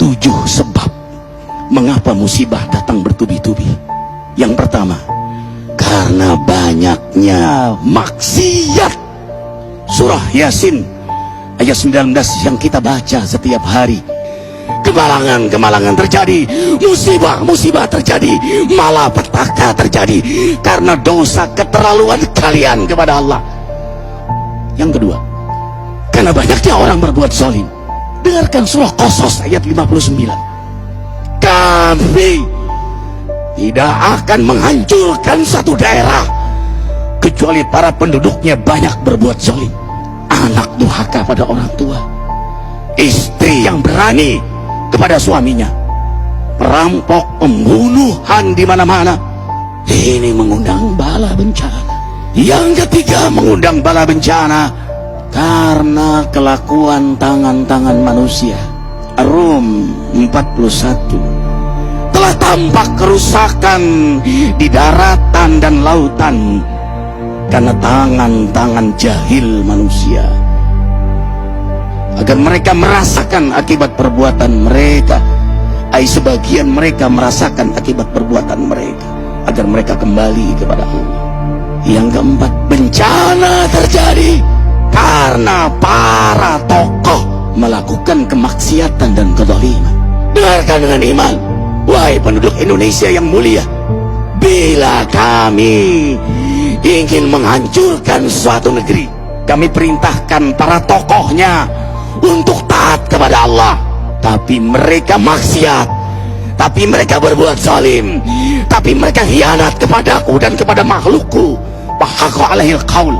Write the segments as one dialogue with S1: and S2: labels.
S1: 7 sebab mengapa musibah datang bertubi-tubi. Yang pertama, karena banyaknya maksiat. Surah Yasin ayat 19 yang kita baca setiap hari. Kemalangan terjadi, musibah terjadi, malapetaka terjadi karena dosa keterlaluan kalian kepada Allah. Yang kedua, karena banyaknya orang berbuat zalim. Dengarkan surah Qasas ayat 59. Kami tidak akan menghancurkan satu daerah kecuali para penduduknya banyak berbuat zalim. Anak durhaka pada orang tua, istri yang berani kepada suaminya, perampok, pembunuhan di mana-mana. Ini mengundang bala bencana. Yang ketiga, mengundang bala bencana karena kelakuan tangan-tangan manusia. Rum 41. Telah tampak kerusakan di daratan dan lautan karena tangan-tangan jahil manusia, agar mereka merasakan akibat perbuatan mereka. Sebagian mereka merasakan akibat perbuatan mereka, agar mereka kembali kepada Allah. Yang keempat, bencana terjadi karena para tokoh melakukan kemaksiatan dan kezaliman. Dengarkan dengan iman, wahai penduduk Indonesia yang mulia. Bila kami ingin menghancurkan suatu negeri, kami perintahkan para tokohnya untuk taat kepada Allah, tapi mereka maksiat, tapi mereka berbuat zalim, tapi mereka khianat kepadaku dan kepada makhlukku. Bahaqqa alaihil qaul,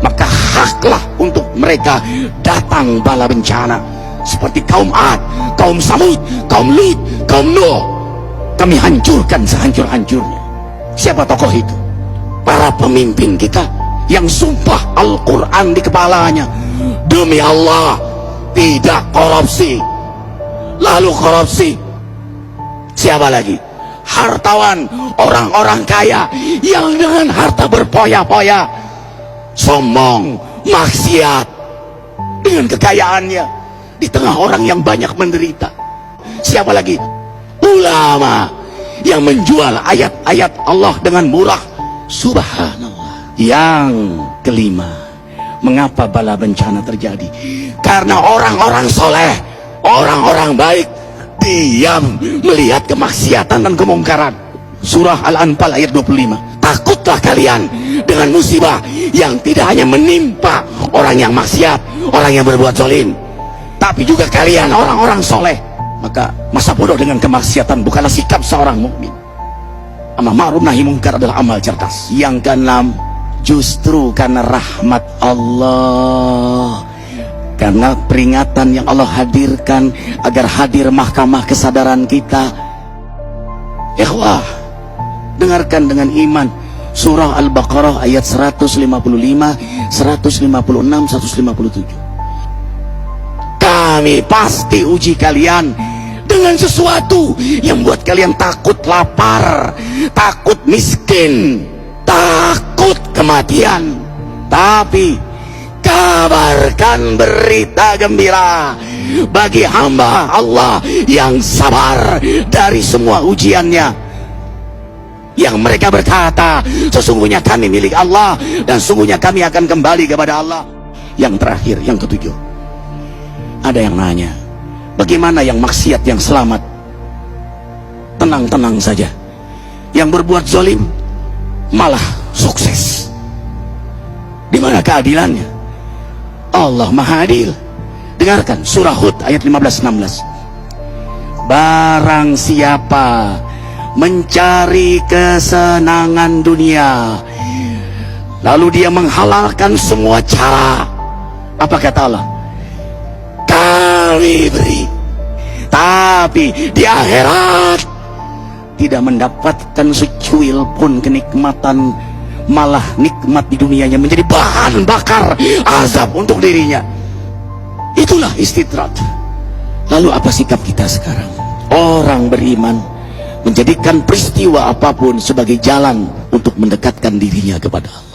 S1: maka haklah untuk mereka datang bala bencana seperti kaum Ad, kaum Samud, kaum Lut, kaum Nuh. Kami hancurkan sehancur-hancurnya. Siapa tokoh itu? Para pemimpin kita yang sumpah Al-Quran di kepalanya, demi Allah tidak korupsi. Lalu korupsi. Siapa lagi? Hartawan, orang-orang kaya yang dengan harta berpoya-poya, sombong, maksiat dengan kekayaannya di tengah orang yang banyak menderita. Siapa lagi? Ulama yang menjual ayat-ayat Allah dengan murah. Subhanallah. Yang kelima, mengapa bala bencana terjadi? Karena orang-orang soleh, orang-orang baik diam melihat kemaksiatan dan kemungkaran. Surah Al-Anfal ayat 25. Takutlah kalian dengan musibah yang tidak hanya menimpa orang yang maksiat, orang yang berbuat zalim, tapi juga kalian orang-orang soleh. Maka masa bodoh dengan kemaksiatan bukanlah sikap seorang mukmin. Amar ma'ruf nahi munkar adalah amal cerdas. Yang keenam, justru karena rahmat Allah, karena peringatan yang Allah hadirkan agar hadir mahkamah kesadaran kita. Ikhwah, dengarkan dengan iman surah Al-Baqarah ayat 155, 156, 157. Kami pasti uji kalian dengan sesuatu yang buat kalian takut lapar, takut miskin, takut kematian. Tapi kabarkan berita gembira bagi hamba Allah yang sabar dari semua ujiannya, yang mereka berkata, sesungguhnya kami milik Allah dan sungguhnya kami akan kembali kepada Allah. Yang terakhir, yang ketujuh, ada yang nanya, bagaimana yang maksiat yang selamat? Tenang-tenang saja. Yang berbuat zalim malah sukses. Di mana keadilannya? Allah Maha Adil. Dengarkan surah Hud ayat 15-16. Barang siapa mencari kesenangan dunia, lalu dia menghalalkan semua cara, apa kata Allah? Kami beri, tapi di akhirat tidak mendapatkan secuil pun kenikmatan, malah nikmat di dunianya menjadi bahan bakar azab untuk dirinya. Itulah istidrat. Lalu apa sikap kita sekarang? Orang beriman menjadikan peristiwa apapun sebagai jalan untuk mendekatkan dirinya kepada Allah.